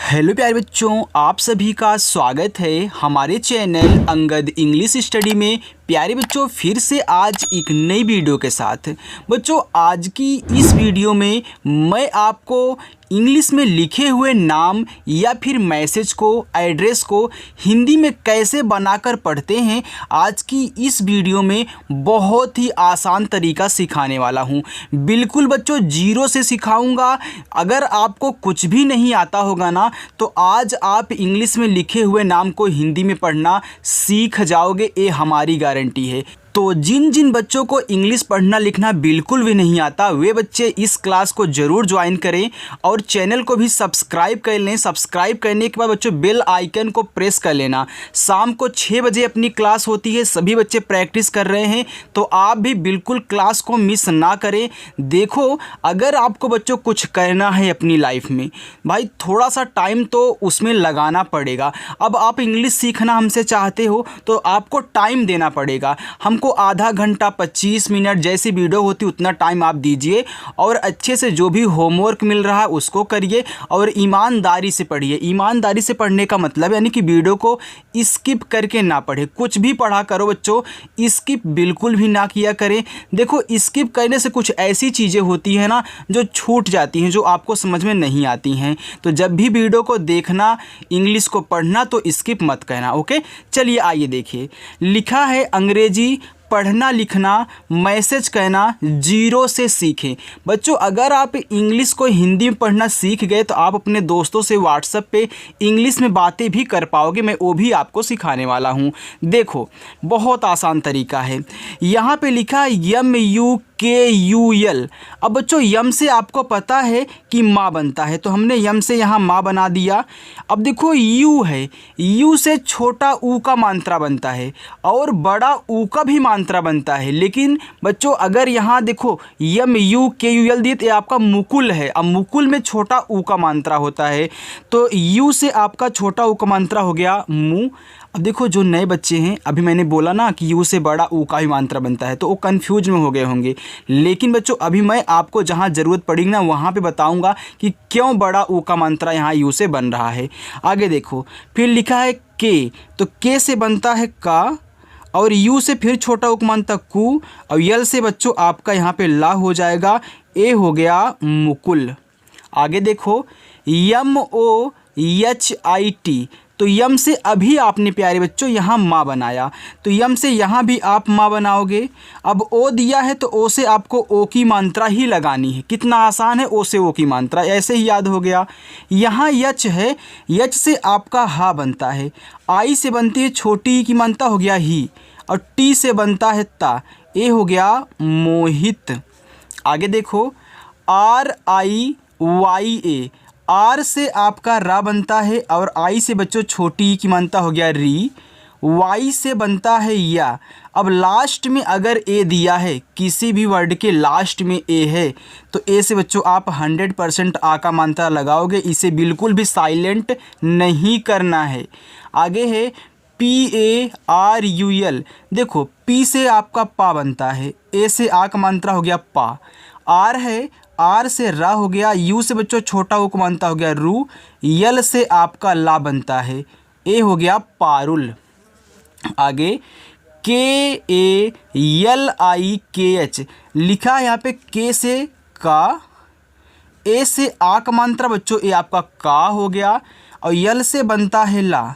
Hello प्यारे बच्चों, आप सभी का स्वागत है हमारे चैनल अंगद इंग्लिश स्टडी में। प्यारे बच्चों, फिर से आज एक नई वीडियो के साथ। बच्चों, आज की इस वीडियो में मैं आपको इंग्लिश में लिखे हुए नाम या फिर मैसेज को, एड्रेस को हिंदी में कैसे बनाकर पढ़ते हैं, आज की इस वीडियो में बहुत ही आसान तरीका सिखाने वाला हूं। बिल्कुल बच्चों, जीरो से सिखाऊंगा। अगर आपको कुछ भी नहीं आता होगा ना, तो आज आप इंग्लिश में लिखे हुए नाम को हिंदी में पढ़ना सीख जाओगे, ये हमारी गारंटी है। तो जिन जिन बच्चों को इंग्लिश पढ़ना लिखना बिल्कुल भी नहीं आता, वे बच्चे इस क्लास को ज़रूर ज्वाइन करें और चैनल को भी सब्सक्राइब कर लें। सब्सक्राइब करने के बाद बच्चों बेल आइकन को प्रेस कर लेना। शाम को 6 बजे अपनी क्लास होती है, सभी बच्चे प्रैक्टिस कर रहे हैं, तो आप भी बिल्कुल क्लास को मिस ना करें। देखो, अगर आपको बच्चों कुछ करना है अपनी लाइफ में, भाई थोड़ा सा टाइम तो उसमें लगाना पड़ेगा। अब आप इंग्लिश सीखना हमसे चाहते हो तो आपको टाइम देना पड़ेगा। हमको आधा घंटा 25 मिनट जैसी वीडियो होती उतना टाइम आप दीजिए और अच्छे से जो भी होमवर्क मिल रहा है उसको करिए और ईमानदारी से पढ़िए। ईमानदारी से पढ़ने का मतलब यानी कि वीडियो को स्किप करके ना पढ़े। कुछ भी पढ़ा करो बच्चों, स्किप बिल्कुल भी ना किया करें। देखो, स्किप करने से कुछ ऐसी चीज़ें होती हैं ना जो छूट जाती हैं, जो आपको समझ में नहीं आती हैं। तो जब भी वीडियो को देखना, इंग्लिश को पढ़ना, तो स्किप मत कहना। ओके, चलिए आइए देखिए। लिखा है अंग्रेजी पढ़ना लिखना मैसेज कहना जीरो से सीखें। बच्चों, अगर आप इंग्लिश को हिंदी में पढ़ना सीख गए तो आप अपने दोस्तों से व्हाट्सएप पे इंग्लिश में बातें भी कर पाओगे। मैं वो भी आपको सिखाने वाला हूँ। देखो, बहुत आसान तरीका है। यहाँ पे लिखा है MUKUL। अब बच्चों, यम से आपको पता है कि माँ बनता है, तो हमने यम से यहाँ माँ बना दिया। अब देखो, यू है, यू से छोटा ऊ का मात्रा बनता है और बड़ा ऊ का भी मात्रा बनता है। लेकिन बच्चों, अगर यहाँ देखो MUKUL दिए तो ये आपका मुकुल है। अब मुकुल में छोटा ऊ का मात्रा होता है, तो यू से आपका छोटा ऊ का मात्रा हो गया मु। अब देखो, जो नए बच्चे हैं, अभी मैंने बोला ना कि यू से बड़ा ऊ का ही मात्रा बनता है, तो वो कन्फ्यूज में हो गए होंगे। लेकिन बच्चों, अभी मैं आपको जहाँ ज़रूरत पड़ेगी ना वहाँ पे बताऊँगा कि क्यों बड़ा ऊ का मात्रा यहाँ यू से बन रहा है। आगे देखो, फिर लिखा है के, तो के से बनता है का और यू से फिर छोटा उपमान तक कु और यल से बच्चों आपका यहाँ पे ला हो जाएगा, ए हो गया मुकुल। आगे देखो, MOHIT, तो यम से अभी आपने प्यारे बच्चों यहाँ माँ बनाया, तो यम से यहाँ भी आप माँ बनाओगे। अब ओ दिया है तो ओ से आपको ओ की मात्रा ही लगानी है। कितना आसान है, ओ से ओ की मात्रा, ऐसे ही याद हो गया। यहाँ यच है, यच से आपका हा बनता है, आई से बनती है छोटी की मात्रा, हो गया ही, और टी से बनता है ता, ए हो गया मोहित। आगे देखो, RIYA, आर से आपका रा बनता है और आई से बच्चों छोटी की मात्रा, हो गया री। वाई से बनता है या। अब लास्ट में अगर ए दिया है, किसी भी वर्ड के लास्ट में ए है, तो ए से बच्चों आप 100% आ का मात्रा लगाओगे। इसे बिल्कुल भी साइलेंट नहीं करना है। आगे है PARUL। देखो, पी से आपका पा बनता है, ए से आ का मात्रा हो गया पा, आर है, आर से रा हो गया, यू से बच्चों छोटा ऊ का मात्रा हो गया रू, यल से आपका ला बनता है, ए हो गया पारुल। आगे KALIKH लिखा है यहाँ पे, के से का, ए से आ का मात्रा बच्चों ए आपका का हो गया और यल से बनता है ला।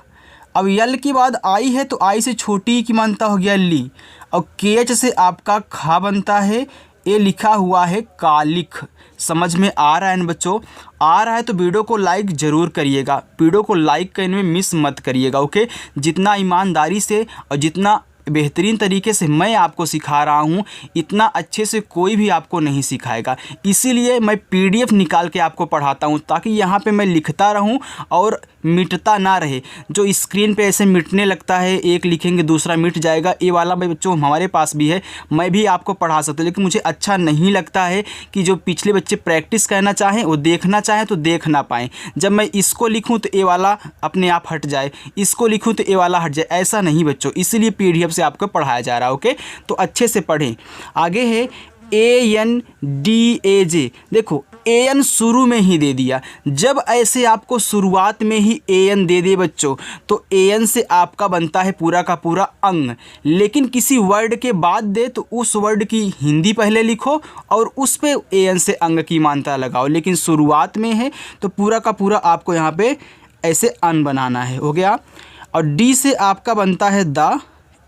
अब यल के बाद आई है, तो आई से छोटी की मात्रा हो गया ली और KH से आपका खा बनता है, ये लिखा हुआ है कालिख। समझ में आ रहा है ना बच्चों? आ रहा है तो वीडियो को लाइक ज़रूर करिएगा। वीडियो को लाइक करने में मिस मत करिएगा। ओके, जितना ईमानदारी से और जितना बेहतरीन तरीके से मैं आपको सिखा रहा हूँ, इतना अच्छे से कोई भी आपको नहीं सिखाएगा। इसीलिए मैं PDF निकाल के आपको पढ़ाता हूँ, ताकि यहाँ पे मैं लिखता रहूँ और मिटता ना रहे। जो स्क्रीन पे ऐसे मिटने लगता है, एक लिखेंगे दूसरा मिट जाएगा, ये वाला बच्चों हमारे पास भी है। मैं भी आपको पढ़ा सकता हूँ, लेकिन मुझे अच्छा नहीं लगता है कि जो पिछले बच्चे प्रैक्टिस करना चाहें, वो देखना चाहें तो देख ना पाएँ। जब मैं इसको लिखूँ तो ये वाला अपने आप हट जाए, इसको लिखूँ तो ये वाला हट जाए, ऐसा नहीं बच्चों। इसीलिए PDF से आपको पढ़ाया जा रहा है। ओके, तो अच्छे से पढ़ें। आगे है ANDAJ। देखो AN शुरू में ही दे दिया। जब ऐसे आपको शुरुआत में ही AN दे दे बच्चों, तो AN से आपका बनता है पूरा का पूरा अंग। लेकिन किसी वर्ड के बाद दे तो उस वर्ड की हिंदी पहले लिखो और उस पे AN से अंग की मात्रा लगाओ। लेकिन शुरुआत में है तो पूरा का पूरा आपको यहाँ पे ऐसे अन बनाना है। हो गया। और D से आपका बनता है दा,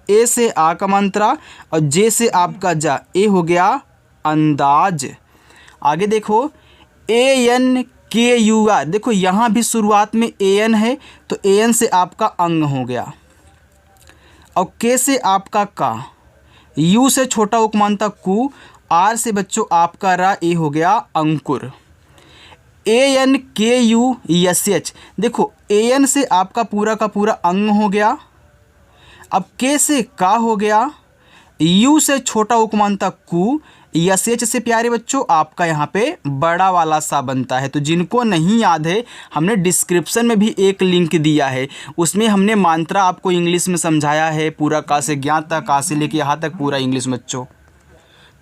A से आ का मात्रा और J से आपका जा, ए हो गया अंदाज। आगे देखो ANKUR। देखो यहाँ भी शुरुआत में AN है तो AN से आपका अंग हो गया और K से आपका का, U से छोटा उपमानता कु, R से बच्चों आपका रा, ए हो गया अंकुर। ANKUSH। देखो AN से आपका पूरा का पूरा अंग हो गया। अब K से का हो गया, U से छोटा उपमानता कु, SH से प्यारे बच्चों आपका यहाँ पे बड़ा वाला सा बनता है। तो जिनको नहीं याद है, हमने डिस्क्रिप्शन में भी एक लिंक दिया है, उसमें हमने मात्रा आपको इंग्लिश में समझाया है, पूरा का से ज्ञात तक, का से लेके यहाँ तक पूरा इंग्लिश बच्चों।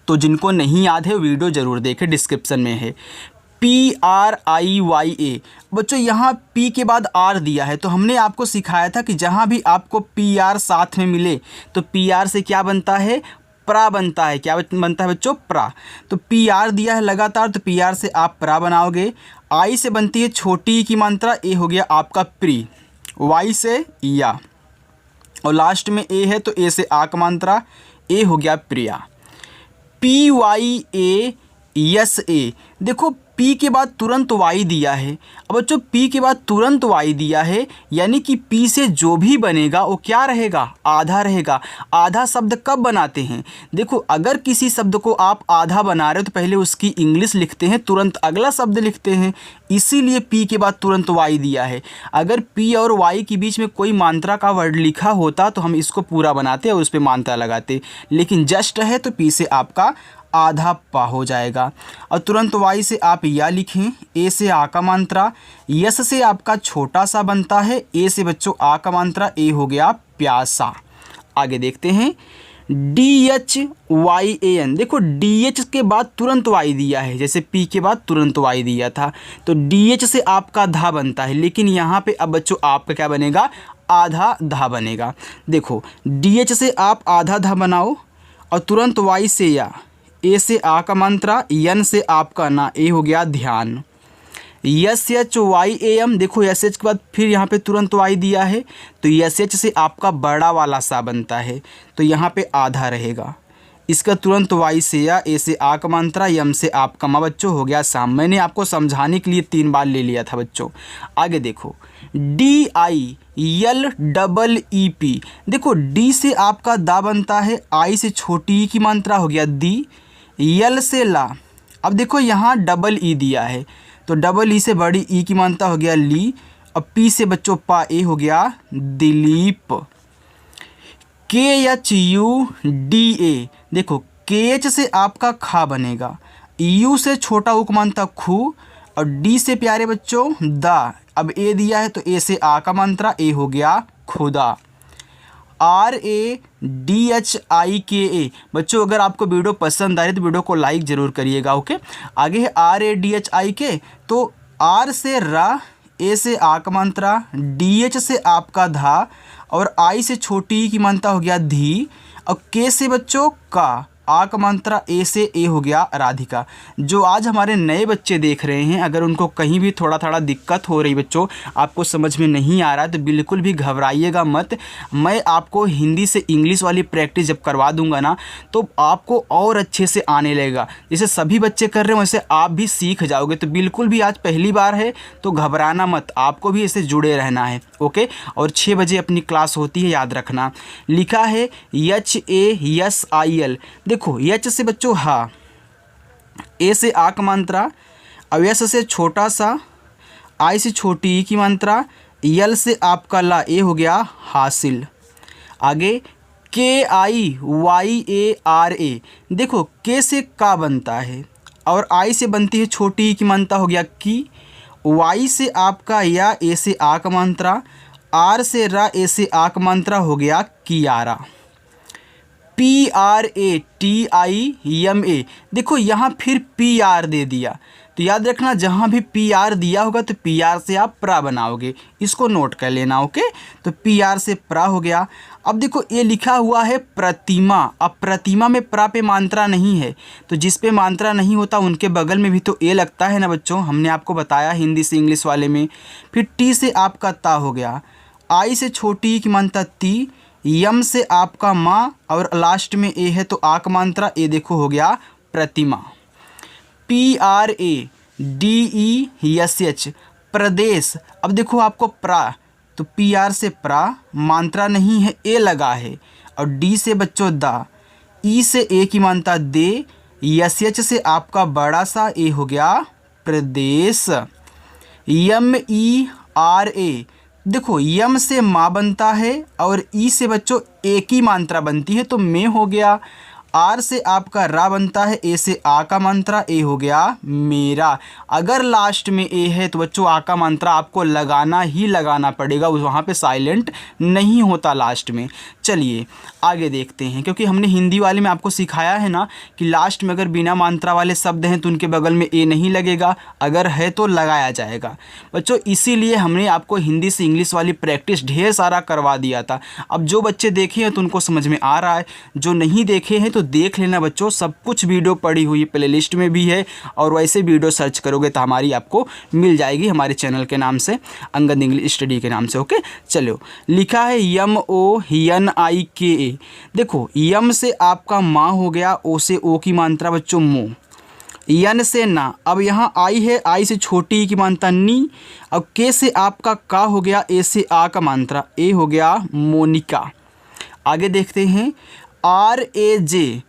तो जिनको नहीं याद है वीडियो ज़रूर देखें, डिस्क्रिप्शन में है। PRIYA। बच्चों यहाँ P के बाद R दिया है, तो हमने आपको सिखाया था कि जहाँ भी आपको PR साथ में मिले तो PR से क्या बनता है, प्रा बनता है। क्या बनता है बच्चों, प्रा। तो PR दिया है लगातार, तो PR से आप प्रा बनाओगे। I से बनती है छोटी की मात्रा, ए हो गया आपका प्री। Y से या, और लास्ट में ए है तो ए से आ का मात्रा, ए हो गया प्रिया। PYASA। देखो P के बाद तुरंत Y दिया है। अब बच्चों P के बाद तुरंत Y दिया है, यानी कि P से जो भी बनेगा वो क्या रहेगा, आधा रहेगा। आधा शब्द कब बनाते हैं, देखो अगर किसी शब्द को आप आधा बना रहे हो तो पहले उसकी इंग्लिश लिखते हैं, तुरंत अगला शब्द लिखते हैं, इसीलिए P के बाद तुरंत Y दिया है। अगर P और Y के बीच में कोई मात्रा का वर्ड लिखा होता तो हम इसको पूरा बनाते और उस पर मात्रा लगाते, लेकिन जस्ट है तो P से आपका आधा पा हो जाएगा। और तुरंत Y से आप या लिखें, ए से आ का मात्रा, यस से आपका छोटा सा बनता है, ए से बच्चों आ का मात्रा, ए हो गया प्यासा। आगे देखते हैं DHYAN। देखो DH के बाद तुरंत Y दिया है, जैसे P के बाद तुरंत Y दिया था, तो DH से आपका धा बनता है, लेकिन यहाँ पे अब बच्चों आपका क्या बनेगा, आधा धा बनेगा। देखो DH से आप आधा धा बनाओ और तुरंत Y से या, ए से आ का मात्रा, यन से आपका ना, ए हो गया ध्यान। SHYAM। देखो SH के बाद फिर यहाँ पे तुरंत Y दिया है, तो SH से आपका बड़ा वाला सा बनता है, तो यहाँ पे आधा रहेगा। इसका तुरंत Y से या, ए से आ का मात्रा, यम से आपका मा, बच्चों हो गया शाम। मैंने आपको समझाने के लिए 3 बार ले लिया था बच्चों। आगे देखो DILEEP। देखो D से आपका दा बनता है, I से छोटी की मात्रा हो गया दी, यल से ला। अब देखो यहाँ डबल ई दिया है, तो डबल ई से बड़ी ई की मात्रा हो गया ली, और पी से बच्चों पा, ए हो गया दिलीप। KHUDA। देखो KH से आपका खा बनेगा, यू से छोटा उपमानता खू, और डी से प्यारे बच्चों दा। अब ए दिया है तो ए से आ का मात्रा, ए हो गया खुदा। RADHIKA। बच्चों अगर आपको वीडियो पसंद आए तो वीडियो को लाइक ज़रूर करिएगा। ओके, आगे है RADHIK। तो आर से रा, ए से आ का मात्रा, DH से आपका धा, और आई से छोटी की मात्रा हो गया धी, और के से बच्चों का, आ का मात्रा, ए से ए हो गया राधिका। जो आज हमारे नए बच्चे देख रहे हैं, अगर उनको कहीं भी थोड़ा थोड़ा दिक्कत हो रही बच्चों, आपको समझ में नहीं आ रहा है, तो बिल्कुल भी घबराइएगा मत। मैं आपको हिंदी से इंग्लिश वाली प्रैक्टिस जब करवा दूंगा ना, तो आपको और अच्छे से आने लगेगा। जैसे सभी बच्चे कर रहे हैं वैसे आप भी सीख जाओगे। तो बिल्कुल भी आज पहली बार है तो घबराना मत, आपको भी ऐसे जुड़े रहना है। ओके, और 6 बजे अपनी क्लास होती है, याद रखना। लिखा है HASIL। देखो एच से बच्चों हा, ए से आ का मात्रा, अब एस से छोटा सा, आई से छोटी ई की मात्रा, यल से आपका ला, ए हो गया हासिल। आगे KIYARA। देखो के से का बनता है, और आई से बनती है छोटी ई की मात्रा हो गया की, वाई से आपका या, ए से आ का मात्रा, आर से रा, ए से आ का मात्रा हो गया कियारा। PRATIMA, देखो यहाँ फिर PR दे दिया, तो याद रखना जहाँ भी PR दिया होगा तो PR से आप प्रा बनाओगे, इसको नोट कर लेना। ओके, तो PR से प्रा हो गया। अब देखो ये लिखा हुआ है प्रतिमा, अब प्रतिमा में प्रा पे मात्रा नहीं है, तो जिस पे मात्रा नहीं होता उनके बगल में भी तो ए लगता है ना बच्चों, हमने आपको बताया हिंदी से इंग्लिश वाले में। फिर टी से आपका ता हो गया, आई से छोटी की मात्रा ती, यम से आपका माँ, और लास्ट में ए है तो आ का मात्रा ए, देखो हो गया प्रतिमा। PRADESH प्रदेश, अब देखो आपको प्रा, तो PR से प्रा, मात्रा नहीं है ए लगा है, और डी से बच्चों दा, ई से ए की मात्रा दे, SH से आपका बड़ा सा ए हो गया प्रदेश। MERA, देखो यम से माँ बनता है और ई से बच्चों ए की मात्रा बनती है तो में हो गया। आर से आपका रा बनता है, ए से आ का मात्रा, ए हो गया मेरा। अगर लास्ट में ए है तो बच्चों आ का मात्रा आपको लगाना ही लगाना पड़ेगा, वहाँ पे साइलेंट नहीं होता लास्ट में। चलिए आगे देखते हैं, क्योंकि हमने हिंदी वाले में आपको सिखाया है ना कि लास्ट में अगर बिना मात्रा वाले शब्द हैं तो उनके बगल में ए नहीं लगेगा, अगर है तो लगाया जाएगा बच्चों। इसीलिए हमने आपको हिंदी से इंग्लिश वाली प्रैक्टिस ढेर सारा करवा दिया था। अब जो बच्चे देखे हैं तो उनको समझ में आ रहा है, जो नहीं देखे हैं तो देख लेना बच्चों, सब कुछ वीडियो पड़ी हुई प्लेलिस्ट में भी है, और वैसे वीडियो सर्च करोगे तो हमारी आपको मिल जाएगी हमारे चैनल के नाम से, अंगद इंग्लिश स्टडी के नाम से। ओके, चलो लिखा है MONIKA, देखो यम से आपका माँ हो गया, ओ से ओ की मात्रा बच्चों मो, यन से ना, अब यहाँ आई है, आई से छोटी की मात्रा नी, अब के से आपका का हो गया, ए से आ का मात्रा, ए हो गया मोनिका। आगे देखते हैं RAJPOOT,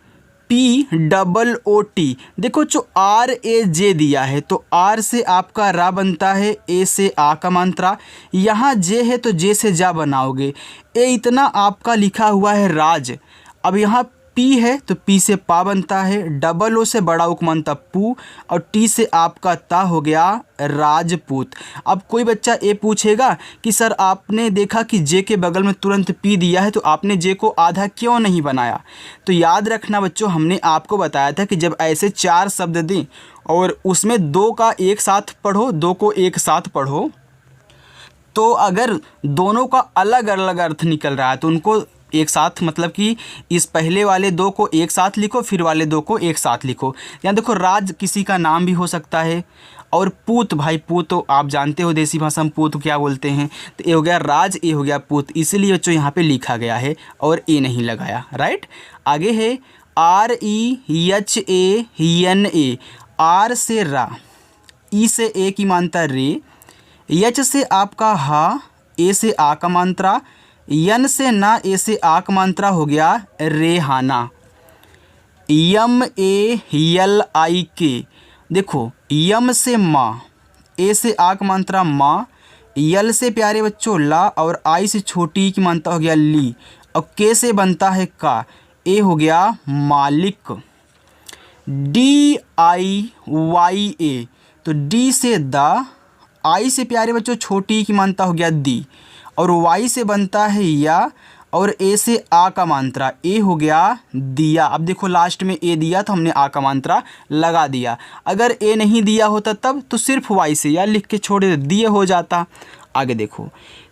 देखो जो RAJ दिया है तो आर से आपका रा बनता है, ए से आ का मात्रा, यहाँ जे है तो जे से जा बनाओगे, ए इतना आपका लिखा हुआ है राज। अब यहाँ पी है तो पी से पा बनता है, डबल ओ से बड़ा उक बनता पू, और टी से आपका ता हो गया राजपूत। अब कोई बच्चा ये पूछेगा कि सर आपने देखा कि जे के बगल में तुरंत पी दिया है तो आपने जे को आधा क्यों नहीं बनाया। तो याद रखना बच्चों, हमने आपको बताया था कि जब ऐसे 4 शब्द दें और उसमें 2 का एक साथ पढ़ो, 2 को एक साथ पढ़ो, तो अगर दोनों का अलग अलग अर्थ निकल रहा है तो उनको एक साथ, मतलब कि इस पहले वाले 2 को एक साथ लिखो, फिर वाले 2 को एक साथ लिखो। यहाँ देखो राज किसी का नाम भी हो सकता है, और पूत, भाई पूत तो आप जानते हो देसी भाषा में पूत क्या बोलते हैं, तो ये हो गया राज, ये हो गया पूत, इसीलिए बच्चों यहाँ पे लिखा गया है और ए नहीं लगाया। राइट, आगे है REHANA, आर से रा, ई से ए की मात्रा रे, एच से आपका हा, ए से आ का मात्रा, यन से ना, ए से आ का मात्रा हो गया रेहाना। MALIK, देखो यम से माँ, ए से आ का मात्रा माँ, यल से प्यारे बच्चों ला, और आई से छोटी की मात्रा हो गया ली, और के से बनता है का, ए हो गया मालिक। DIYA, तो डी से दा, आई से प्यारे बच्चों छोटी की मात्रा हो गया दी, और वाई से बनता है या, और ए से आ का मात्रा, ए हो गया दिया। अब देखो लास्ट में ए दिया तो हमने आ का मात्रा लगा दिया, अगर ए नहीं दिया होता तब तो सिर्फ वाई से या लिख के छोड़ दे, दिए हो जाता। आगे देखो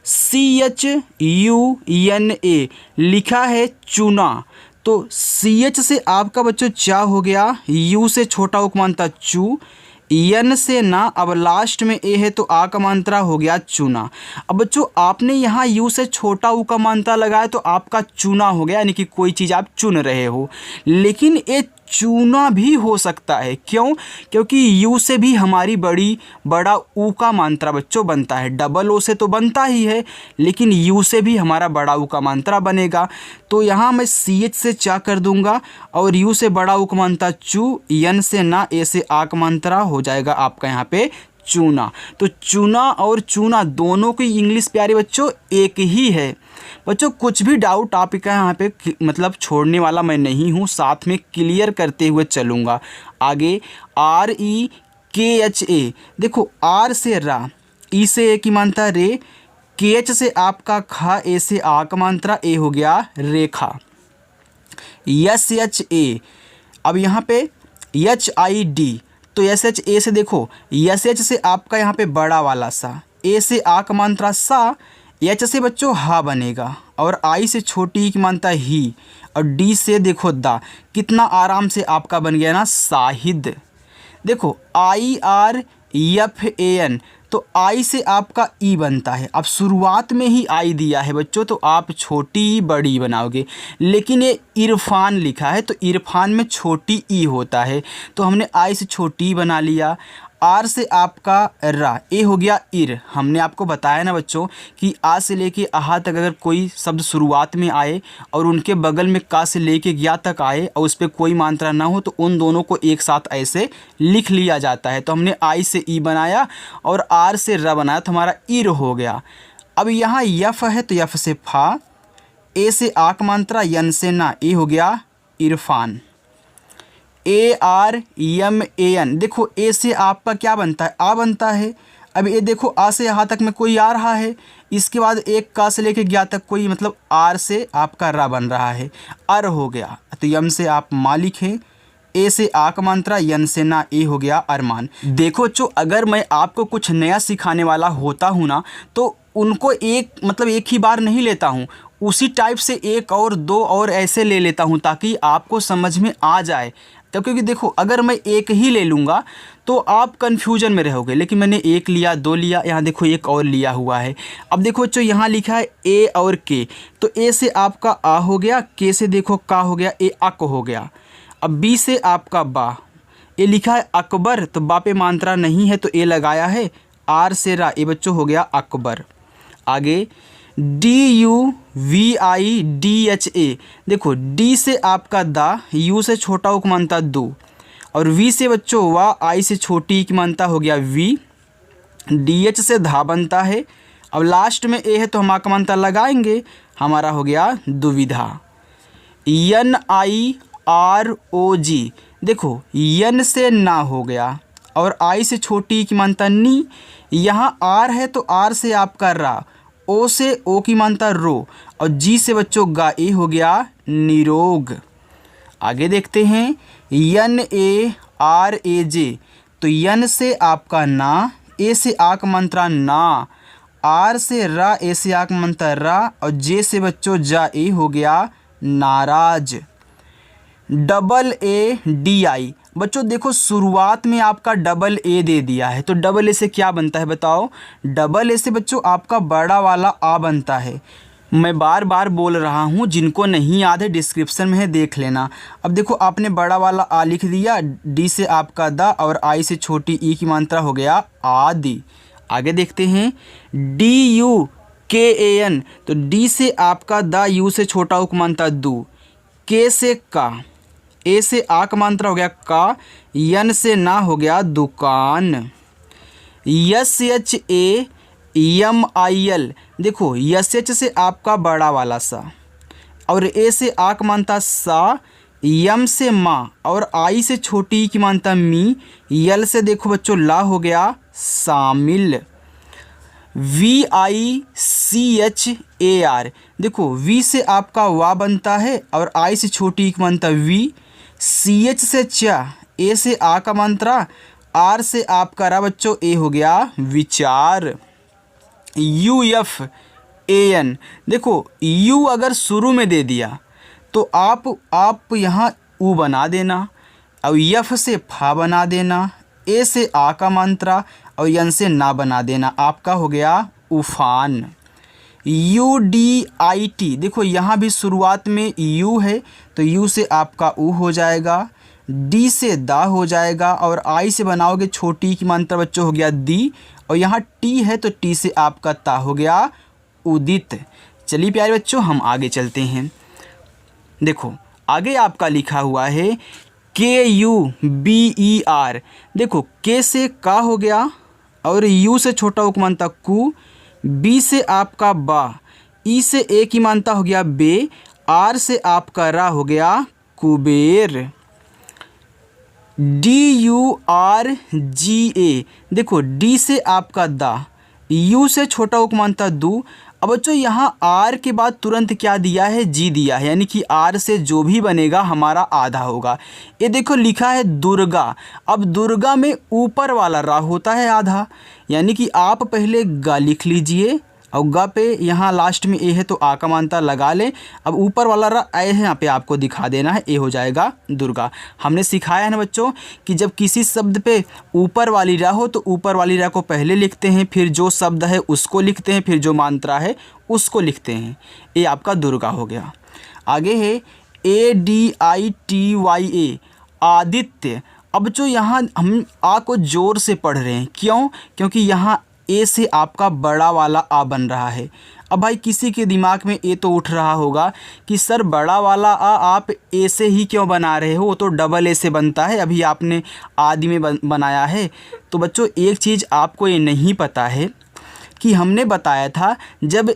CHUNA, लिखा है चुना, तो CH से आपका बच्चों चा हो गया, यू से छोटा उक मात्रा चू, यन से ना, अब लास्ट में ए है तो आ का मात्रा हो गया चुना। अब बच्चों आपने यहाँ यू से छोटा ऊ का मात्रा लगाया तो आपका चुना हो गया, यानी कि कोई चीज़ आप चुन रहे हो, लेकिन ये चूना भी हो सकता है। क्यों? क्योंकि यू से भी हमारी बड़ा ऊ का मात्रा बच्चों बनता है, डबल ओ से तो बनता ही है, लेकिन यू से भी हमारा बड़ा ऊ का मात्रा बनेगा। तो यहाँ मैं CH से चा कर दूंगा और यू से बड़ा ऊ का मात्रा चू, यन से ना, ए से आ का मात्रा हो जाएगा आपका यहाँ पे चूना। तो चूना और चूना दोनों की इंग्लिश प्यारे बच्चों एक ही है। बच्चों कुछ भी डाउट आप का यहाँ पे मतलब छोड़ने वाला मैं नहीं हूँ, साथ में क्लियर करते हुए चलूँगा। आगे REKHA, देखो आर से रा, ई से ए की मात्रा रे, KH से आपका खा, ए से आ का मात्रा, ए हो गया रेखा। SHA। अब यहाँ पे HID, तो SHA से देखो, SH से आपका यहाँ पे बड़ा वाला सा, A से आ का मात्रा सा, H से बच्चों हा बनेगा, और I से छोटी ई की मात्रा ही, और D से देखो दा, कितना आराम से आपका बन गया ना शाहिद। देखो IRFAN, तो आई से आपका ई बनता है। अब शुरुआत में ही आई दिया है बच्चों, तो आप छोटी बड़ी बनाओगे, लेकिन ये इरफान लिखा है तो इरफान में छोटी ई होता है, तो हमने आई से छोटी बना लिया। आर से आपका रा, ए हो गया इर। हमने आपको बताया ना बच्चों कि आ से लेके आहा तक अगर कोई शब्द शुरुआत में आए और उनके बगल में का से लेके गया तक आए और उस पर कोई मात्रा ना हो, तो उन दोनों को एक साथ ऐसे लिख लिया जाता है। तो हमने आई से ई बनाया और आर से रा बनाया, तो हमारा इर हो गया। अब यहाँ यफ है तो यफ से फा, ए से आ का मात्रा, यन से ना, ए हो गया इरफान। ARMAN, देखो ए से आपका क्या बनता है, आ बनता है। अब ये देखो आ से यहाँ तक में कोई आ रहा है, इसके बाद एक का से लेके गया तक कोई, मतलब आर से आपका रा बन रहा है, अर हो गया। तो यम से आप मालिक हैं, ए से आ का मात्रा, यन से ना, ए हो गया अरमान। देखो बच्चों, अगर मैं आपको कुछ नया सिखाने वाला होता हूँ ना, तो उनको एक ही बार नहीं लेता हूँ, उसी टाइप से एक और दो और ऐसे ले लेता हूँ, ताकि आपको समझ में आ जाए। तो क्योंकि देखो, अगर मैं एक ही ले लूँगा तो आप कन्फ्यूजन में रहोगे, लेकिन मैंने एक लिया, दो लिया, यहाँ देखो एक और लिया हुआ है। अब देखो बच्चों, यहाँ लिखा है ए और के, तो ए से आपका आ हो गया, के से देखो का हो गया, ए अक हो गया। अब बी से आपका बा, ए लिखा है अकबर, तो बा पे मात्रा नहीं है तो ए लगाया है। आर से रा, ए बच्चों हो गया अकबर। आगे DUVIDHA, देखो डी से आपका दा, यू से छोटा उक मानता दो, और वी से बच्चों वाह, आई से छोटी की मानता हो गया वी, DH से धा बनता है। अब लास्ट में ए है तो हम का मानता लगाएंगे, हमारा हो गया दुविधा। NIROG, देखो यन से ना हो गया और आई से छोटी की मानता नी, यहाँ आर है तो आर से आपका रा, ओ से ओ की मानता रो, और जी से बच्चों गा, ए हो गया निरोग। आगे देखते हैं NARAJ, तो यन से आपका ना, ए से आ का मंत्रा ना, आर से रा, ए से आ का मंत्रा रा, और जे से बच्चों जा, ए हो गया नाराज। AADI, बच्चों देखो शुरुआत में आपका डबल ए दे दिया है, तो डबल ए से क्या बनता है बताओ? डबल ए से बच्चों आपका बड़ा वाला आ बनता है। मैं बार बार बोल रहा हूँ, जिनको नहीं याद है डिस्क्रिप्शन में है, देख लेना। अब देखो आपने बड़ा वाला आ लिख दिया, डी से आपका दा, और आई से छोटी ई की मात्रा हो गया आदि। आगे देखते हैं DUKAN, तो डी से आपका दा, यू से छोटा उक मात्रा दू, के से का, ए से आ का मात्रा हो गया का, यन से ना हो गया दुकान। SHAMIL, देखो SH से आपका बड़ा वाला सा, और ए से आ का मानता सा, यम से माँ, और आई से छोटी की मानता मी, यल से देखो बच्चों ला हो गया शामिल। VICHAR, देखो वी से आपका वा बनता है और आई से छोटी की मानता वी, CH से चा, ए से आ का मात्रा, आर से आपका रा बच्चों, ए हो गया विचार। UFAN, देखो यू अगर शुरू में दे दिया तो आप यहाँ ऊ बना देना, और यफ से फा बना देना, ए से आ का मात्रा और यन से ना बना देना, आपका हो गया उफान। UDIT, देखो यहाँ भी शुरुआत में यू है तो यू से आपका ऊ हो जाएगा, डी से दा हो जाएगा, और आई से बनाओगे छोटी की मात्रा बच्चों हो गया दी, और यहाँ टी है तो टी से आपका ता हो गया उदित। चलिए प्यारे बच्चों, हम आगे चलते हैं। देखो आगे आपका लिखा हुआ है KUBER, देखो के से का हो गया, और यू से छोटा उक मानता कु, बी से आपका बा, ई से ए की मानता हो गया बे, आर से आपका रा हो गया कुबेर। DURGA, देखो डी से आपका दा, यू से छोटा उपमानता दू। अब बच्चों यहाँ आर के बाद तुरंत क्या दिया है, जी दिया है, यानी कि आर से जो भी बनेगा हमारा आधा होगा। ये देखो लिखा है दुर्गा। अब दुर्गा में ऊपर वाला रा होता है आधा, यानी कि आप पहले गा लिख लीजिए और गा पे यहाँ लास्ट में ए है तो आ का मानता लगा लें। अब ऊपर वाला रा ए है, यहाँ पे आपको दिखा देना है, ए हो जाएगा दुर्गा। हमने सिखाया है ना बच्चों कि जब किसी शब्द पे ऊपर वाली रा हो तो ऊपर वाली रा को पहले लिखते हैं, फिर जो शब्द है उसको लिखते हैं, फिर जो मात्रा है उसको लिखते हैं। ये आपका दुर्गा हो गया। आगे है ADITYA आदित्य। अब जो यहाँ हम आ को ज़ोर से पढ़ रहे हैं, क्यों? क्योंकि यहाँ ए से आपका बड़ा वाला आ बन रहा है। अब भाई किसी के दिमाग में ये तो उठ रहा होगा कि सर बड़ा वाला आ आप ए से ही क्यों बना रहे हो, वो तो डबल ए से बनता है, अभी आपने आदि में बनाया है। तो बच्चों एक चीज़ आपको ये नहीं पता है कि हमने बताया था जब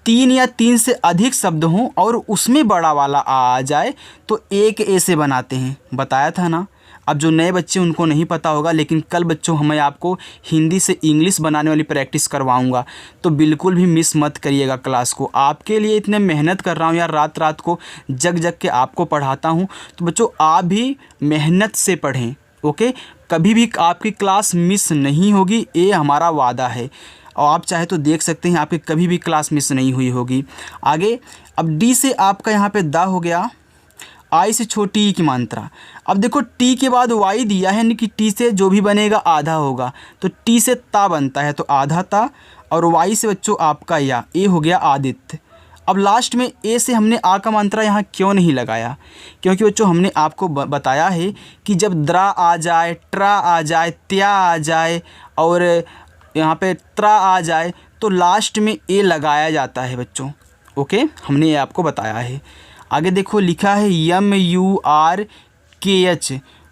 3 या 3 से अधिक शब्द हों और उसमें बड़ा वाला आ जाए तो एक ए से बनाते हैं, बताया था ना। अब जो नए बच्चे उनको नहीं पता होगा, लेकिन कल बच्चों मैं आपको हिंदी से इंग्लिश बनाने वाली प्रैक्टिस करवाऊंगा, तो बिल्कुल भी मिस मत करिएगा क्लास को। आपके लिए इतने मेहनत कर रहा हूँ यार, रात रात को जग जग के आपको पढ़ाता हूँ, तो बच्चों आप भी मेहनत से पढ़ें, ओके। कभी भी आपकी क्लास मिस नहीं होगी, ये हमारा वादा है। और आप चाहे तो देख सकते हैं आपकी कभी भी क्लास मिस नहीं हुई होगी। आगे अब डी से आपका यहाँ पे दा हो गया, आई से छोटी ई की मात्रा। अब देखो टी के बाद वाई दिया है, यानी कि टी से जो भी बनेगा आधा होगा, तो टी से ता बनता है तो आधा ता, और वाई से बच्चों आपका या, ए हो गया आदित्य। अब लास्ट में ए से हमने आ का मात्रा यहाँ क्यों नहीं लगाया, क्योंकि बच्चों हमने आपको बताया है कि जब द्रा आ जाए, ट्रा आ जाए, त्या आ जाए और यहाँ पे त्रा आ जाए तो लास्ट में ए लगाया जाता है बच्चों, ओके। हमने ये आपको बताया है। आगे देखो लिखा है MURKH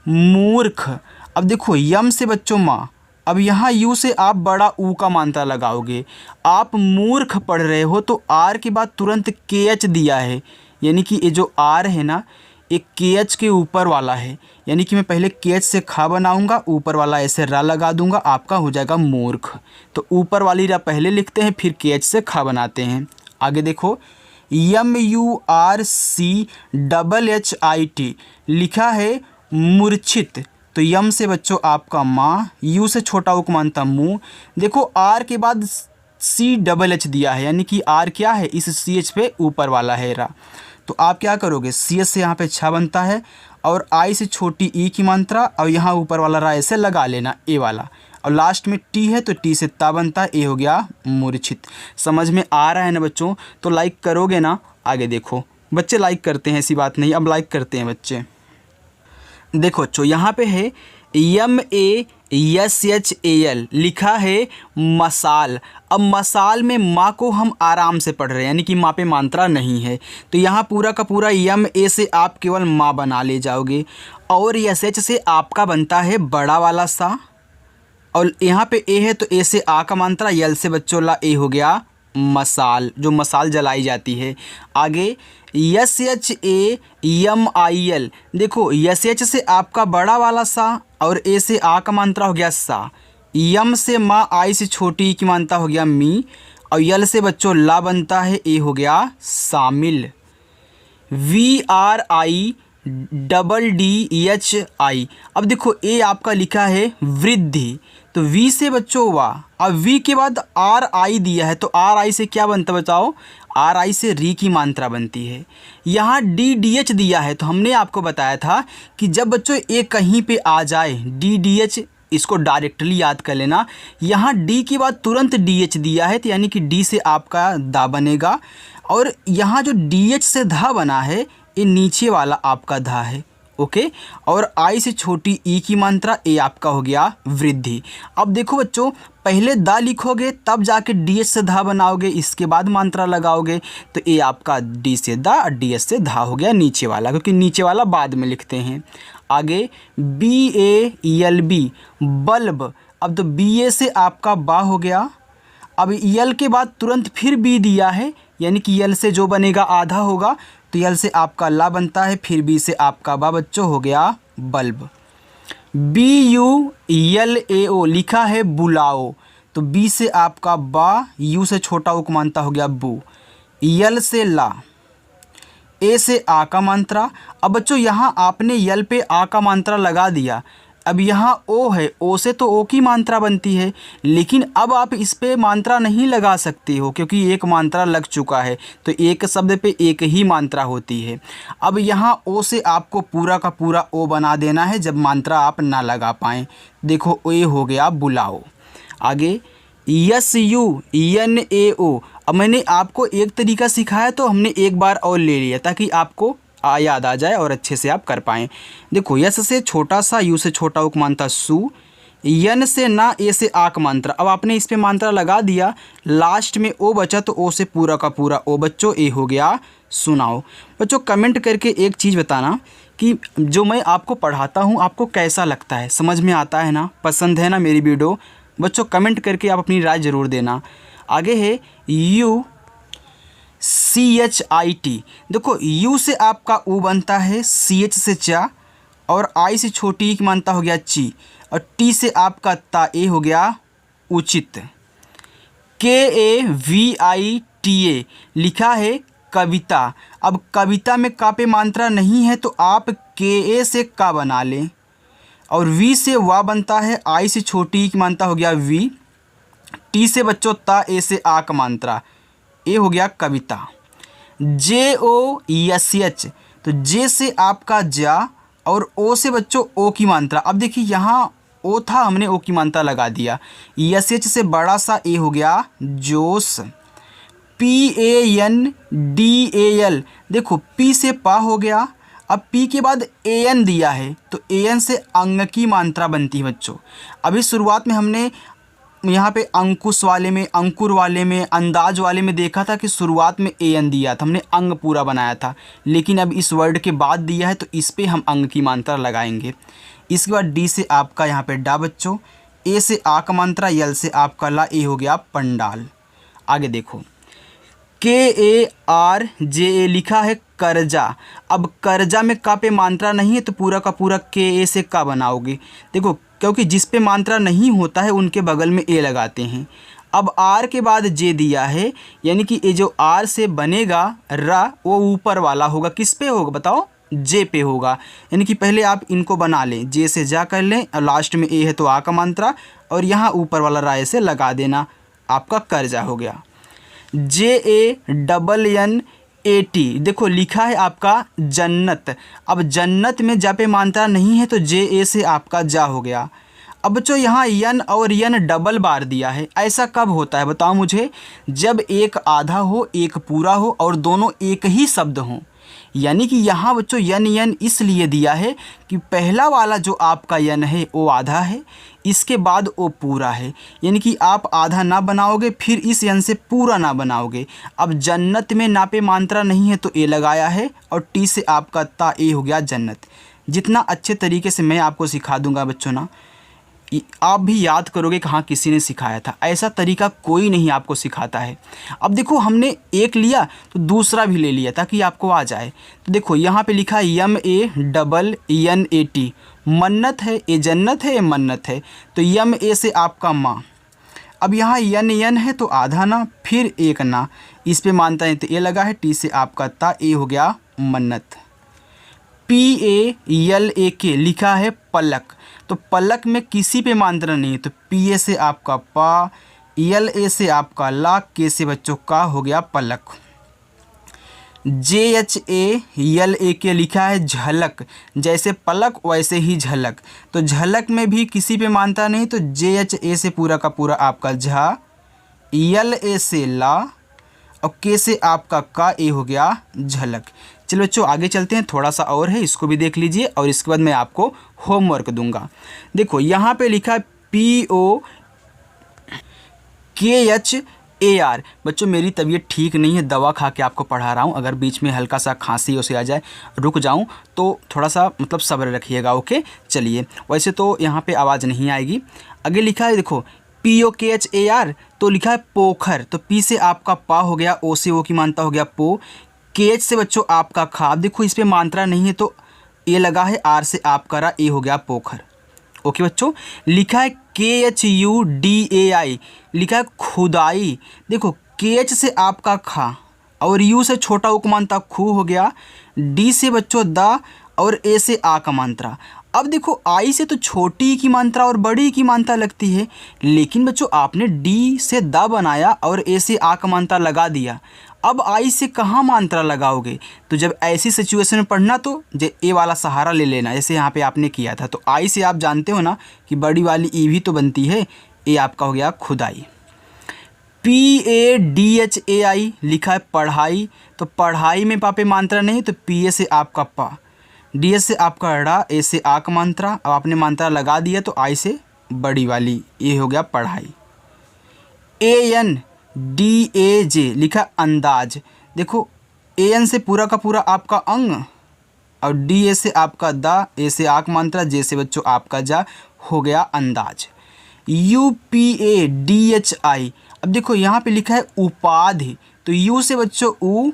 मूर्ख। अब देखो यम से बच्चों माँ, अब यहाँ यू से आप बड़ा ऊ का मात्रा लगाओगे। आप मूर्ख पढ़ रहे हो तो आर के बाद तुरंत KH दिया है, यानी कि ये जो आर है ना एक KH के ऊपर वाला है, यानी कि मैं पहले KH से खा बनाऊंगा, ऊपर वाला ऐसे रा लगा दूंगा, आपका हो जाएगा मूर्ख। तो ऊपर वाली रा पहले लिखते हैं, फिर KH से खा बनाते हैं। आगे देखो MURCHHIT लिखा है मूर्छित। तो यम से बच्चों आपका माँ, यू से छोटा उपमानता मुँह। देखो आर के बाद CHH दिया है, यानी कि आर क्या है, इस CH पे ऊपर वाला है रा, तो आप क्या करोगे CH से यहाँ पे छा बनता है, और आई से छोटी ई की मात्रा, और यहाँ ऊपर वाला रा ऐसे लगा लेना ए वाला, और लास्ट में टी है तो टी से ता बनता है, ए हो गया मूर्छित। समझ में आ रहा है ना बच्चों? तो लाइक करोगे ना? आगे देखो बच्चे लाइक करते हैं, ऐसी बात नहीं, अब लाइक करते हैं बच्चे। देखो बच्चों यहाँ पे है MASHAL लिखा है मसाल। अब मसाल में माँ को हम आराम से पढ़ रहे हैं, यानी कि माँ पे मात्रा नहीं है, तो यहाँ पूरा का पूरा MA से आप केवल माँ बना ले जाओगे, और SH से आपका बनता है बड़ा वाला सा, और यहाँ पे ए है तो ए से आ का मात्रा, यल से बच्चों ला ए हो गया मसाल, जो मसाल जलाई जाती है। आगे SHAMIL, देखो SH से आपका बड़ा वाला सा, और ए से आ का मात्रा हो गया सा, यम से माँ, आई से छोटी की मात्रा हो गया मी, और यल से बच्चों ला बनता है, ए हो गया शामिल। VRIDDHI। अब देखो ए आपका लिखा है वृद्धि, तो वी से बच्चों वाह, अब वी के बाद RI दिया है, तो RI से क्या बनता बताओ, RI से री की मात्रा बनती है। यहाँ DDH दिया है, तो हमने आपको बताया था कि जब बच्चों ए कहीं पे आ जाए DDH, इसको डायरेक्टली याद कर लेना। यहाँ डी के बाद तुरंत DH दिया है, तो यानी कि डी से आपका दा बनेगा, और यहाँ जो DH से धा बना है ये नीचे वाला आपका धा है, ओके। और आई से छोटी ई की मात्रा, ए आपका हो गया वृद्धि। अब देखो बच्चों पहले दा लिखोगे तब जाके DH से धा बनाओगे, इसके बाद मात्रा लगाओगे, तो ए आपका डी से दा और DH से धा हो गया नीचे वाला, क्योंकि नीचे वाला बाद में लिखते हैं। आगे BALB बल्ब। अब तो BA से आपका बा हो गया, अब यल के बाद तुरंत फिर बी दिया है, यानी कि यल से जो बनेगा आधा होगा, तो यल से आपका ला बनता है, फिर बी से आपका बा बच्चों हो गया बल्ब। BULAO लिखा है बुलाओ, तो बी से आपका बा, यू से छोटा उ का मात्रा हो गया बू, यल से ला, ए से आ का मात्रा। अब बच्चों यहाँ आपने यल पे आ का मात्रा लगा दिया, अब यहाँ ओ है, ओ से तो ओ की मात्रा बनती है, लेकिन अब आप इस पे मात्रा नहीं लगा सकते हो क्योंकि एक मात्रा लग चुका है, तो एक शब्द पे एक ही मात्रा होती है। अब यहाँ ओ से आपको पूरा का पूरा ओ बना देना है जब मात्रा आप ना लगा पाएँ। देखो ए हो गया बुलाओ। आगे यस यू, यन ए ओ। अब मैंने आपको एक तरीका सिखाया तो हमने एक बार और ले लिया ताकि आपको याद आ जाए और अच्छे से आप कर पाएँ। देखो यस से छोटा सा, यू से छोटा उक मात्रा सु, यन से ना, ए से आक मात्रा। अब आपने इस पे मात्रा लगा दिया, लास्ट में ओ बचा तो ओ से पूरा का पूरा ओ। बच्चों ए हो गया सुनाओ। बच्चों कमेंट करके एक चीज़ बताना कि जो मैं आपको पढ़ाता हूँ आपको कैसा लगता है, समझ में आता है ना, पसंद है ना मेरी वीडियो। बच्चों कमेंट करके आप अपनी राय ज़रूर देना। आगे है U C H I T. देखो यू से आपका ऊ बनता है, सी एच से चा, और आई से छोटी ई की मानता हो गया ची, और टी से आपका ता, ए हो गया उचित। के A V I T A लिखा है कविता। अब कविता में का पे मात्रा नहीं है तो आप के ए से का बना लें, और वी से वा बनता है, आई से छोटी ई की मानता हो गया वी, टी से बच्चों ता, ए से आ का मात्रा, ए हो गया कविता। जे ओ यस एच, तो जे से आपका जा, और ओ से बच्चों ओ की मात्रा। अब देखिए यहाँ ओ था, हमने ओ की मात्रा लगा दिया। यस एच से बड़ा सा ए हो गया जोश। P A N D A L, देखो पी से पा हो गया, अब पी के बाद ए एन दिया है तो ए एन से अंग की मात्रा बनती है बच्चों। अभी शुरुआत में हमने यहाँ पे अंकुश वाले में, अंकुर वाले में, अंदाज वाले में देखा था कि शुरुआत में ए एन दिया था, हमने अंग पूरा बनाया था, लेकिन अब इस वर्ड के बाद दिया है तो इस पे हम अंग की मात्रा लगाएंगे। इसके बाद डी से आपका यहाँ पे डा बच्चों, ए से आ का मात्रा, यल से आपका ला, ए हो गया पंडाल। आगे देखो के ए आर जे ए लिखा है कर्जा। अब कर्जा में का पे मात्रा नहीं है तो पूरा का पूरा के ए से का बनाओगे। देखो क्योंकि जिस पे मात्रा नहीं होता है उनके बगल में ए लगाते हैं। अब आर के बाद जे दिया है, यानी कि ये जो आर से बनेगा रा वो ऊपर वाला होगा, किस पे होगा बताओ, जे पे होगा। यानी कि पहले आप इनको बना लें, जे से जा कर लें, और लास्ट में ए है तो आ का मात्रा, और यहाँ ऊपर वाला रा से लगा देना, आपका कर्जा हो गया। J A double N A T, देखो लिखा है आपका जन्नत। अब जन्नत में जा पे मात्रा नहीं है तो जे ए से आपका जा हो गया। अब बच्चों यहाँ यन और यन डबल बार दिया है, ऐसा कब होता है बताओ मुझे, जब एक आधा हो एक पूरा हो और दोनों एक ही शब्द हों। यानी कि यहाँ बच्चों यन यन इसलिए दिया है कि पहला वाला जो आपका यन है वो आधा है, इसके बाद वो पूरा है, यानी कि आप आधा ना बनाओगे फिर इस यन से पूरा ना बनाओगे। अब जन्नत में ना पे मात्रा नहीं है तो ए लगाया है, और टी से आपका ता, ए हो गया जन्नत। जितना अच्छे तरीके से मैं आपको सिखा दूंगा बच्चों ना, आप भी याद करोगे कि हाँ किसी ने सिखाया था, ऐसा तरीका कोई नहीं आपको सिखाता है। अब देखो हमने एक लिया तो दूसरा भी ले लिया ताकि आपको आ जाए। तो देखो यहाँ पे लिखा है M A double N A T, मन्नत है, ए जन्नत है, ए मन्नत है, तो यम ए से आपका माँ। अब यहाँ यन यन है तो आधा ना, फिर एक ना, इस पे मानता है तो ए लगा है, टी से आपका ता, ए हो गया मन्नत। पी ए यल ए के लिखा है पलक, तो पलक में किसी पे मात्रा नहीं है तो पी ए से आपका पा, यल ए से आपका ला, के से बच्चों का हो गया पलक। जे एच ए यल ए के लिखा है झलक, जैसे पलक वैसे ही झलक, तो झलक में भी किसी पे मात्रा नहीं तो जे एच ए से पूरा का पूरा आपका झा, यल ए से ला, और के से आपका का, ए हो गया झलक। चलो बच्चों आगे चलते हैं, थोड़ा सा और है इसको भी देख लीजिए और इसके बाद मैं आपको होमवर्क दूंगा। देखो यहाँ पे लिखा है पी ओ के एच ए आर। बच्चों मेरी तबीयत ठीक नहीं है, दवा खा के आपको पढ़ा रहा हूँ, अगर बीच में हल्का सा खांसी उसे आ जाए, रुक जाऊँ तो थोड़ा सा मतलब सब्र रखिएगा। ओके चलिए, वैसे तो यहाँ पे आवाज़ नहीं आएगी। आगे लिखा है देखो पी ओ के एच ए आर, तो लिखा है पोखर, तो पी से आपका पा हो गया, ओ से ओ की मात्रा हो गया पो, के एच से बच्चों आपका खा। अब देखो इस पर मात्रा नहीं है तो ए लगा है, आर से आपका रा, ए हो गया पोखर। ओके बच्चों। लिखा है KHUDAI, लिखा है खुदाई। देखो KH से आपका खा और U से छोटा उ का मात्रा खू हो गया, D से बच्चों द और A से आ का मात्रा। अब देखो आई से तो छोटी की मात्रा और बड़ी की मात्रा लगती है, लेकिन बच्चों आपने D से द बनाया और A से आ का मात्रा लगा दिया। अब आई से कहाँ मात्रा लगाओगे? तो जब ऐसी सिचुएशन में पढ़ना तो ए वाला सहारा ले लेना, जैसे यहाँ पे आपने किया था। तो आई से आप जानते हो ना कि बड़ी वाली ई भी तो बनती है, ए आपका हो गया खुदाई। PADHAI लिखा है पढ़ाई, तो पढ़ाई में पापे मात्रा नहीं, तो PA से आपका पा, DS से आपका ड़ा, ए से आ का मात्रा। अब आपने मात्रा लगा दिया तो आई से बड़ी वाली ये हो गया पढ़ाई। ANDAJ लिखा अंदाज। देखो AN से पूरा का पूरा आपका अंग और DA से आपका दा, ए से आ का मात्रा, जे से बच्चों आपका जा, हो गया अंदाज। UPADHI, अब देखो यहाँ पे लिखा है उपाधि, तो U से बच्चों उ,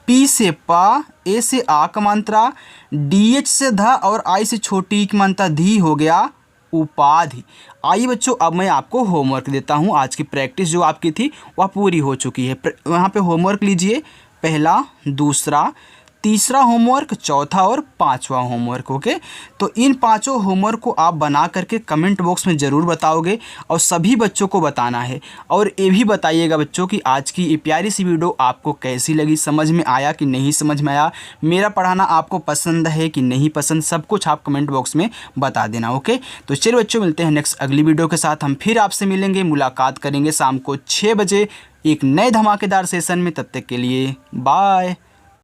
P से पा, A से आ का मात्रा, DH से ध और I से छोटी की मात्रा धी, हो गया उपाधि। आइए बच्चों अब मैं आपको होमवर्क देता हूँ। आज की प्रैक्टिस जो आपकी थी वह पूरी हो चुकी है। वहाँ पे होमवर्क लीजिए, पहला, दूसरा, तीसरा होमवर्क, चौथा और पांचवा होमवर्क। ओके, तो इन पांचों होमवर्क को आप बना करके कमेंट बॉक्स में ज़रूर बताओगे और सभी बच्चों को बताना है। और ये भी बताइएगा बच्चों कि आज की ये प्यारी सी वीडियो आपको कैसी लगी, समझ में आया कि नहीं समझ में आया, मेरा पढ़ाना आपको पसंद है कि नहीं पसंद, सब कुछ आप कमेंट बॉक्स में बता देना। ओके, तो चलिए बच्चों मिलते हैं नेक्स्ट अगली वीडियो के साथ। हम फिर आपसे मिलेंगे, मुलाकात करेंगे शाम को 6 बजे एक नए धमाकेदार सेशन में। तब तक के लिए बाय।